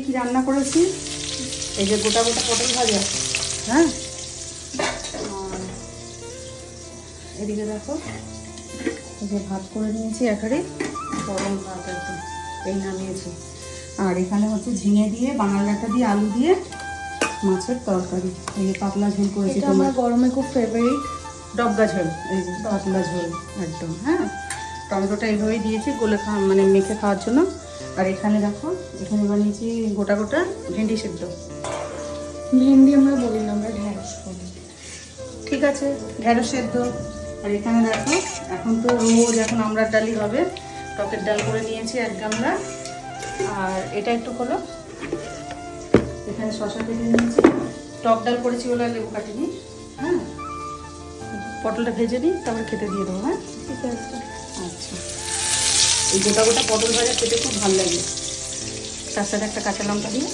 কি রান্না করেছি, এই যে গোটা গোটা পটল ভাজা, হ্যাঁ। আর এদিকে দেখো, এই যে ভাত করে নিয়েছি একারে, গরম ভাত একদম, এই নামিয়েছি। আর এখানে হচ্ছে ঝিঙে দিয়ে, বাঙাল ডাঁটা দিয়ে, আলু দিয়ে মাছের তরকারি। এই যে পাতলা ঝোল করেছি, এটা আমার গরমে খুব ফেভারিট, ডবগা ঝোল। এই যে পাতলা ঝোল একদম, হ্যাঁ। টমেটোটা এইভাবেই দিয়েছি গলে মানে মেখে খাওয়ার জন্য। আর এখানে দেখো, এখানে বানিয়েছি গোটা গোটা ভেন্ডি সেদ্ধ। ভেন্ডি আমরা বলি না, আমরা ঢ্যাঁড়স বলি। ঠিক আছে, ঢেঁড়স সেদ্ধ। আর এখানে দেখো, এখন তো রোজ এখন আমড়ার ডালই হবে, টকের ডাল করে নিয়েছি 1 গামলা। আর এটা একটু হলো, এখানে শশা কেটে নিয়েছি, টক ডাল করেছি বলে আর লেবু কাটিনি, হ্যাঁ। পটলটা ভেজে নিই, তারপরে খেতে দিয়ে দেবো, হ্যাঁ। ঠিক আছে। আচ্ছা, এই গোটা গোটা পটল ভাজা খেতে খুব ভালো লাগে, তার সাথে একটা কাঁচা লঙ্কা দিয়ে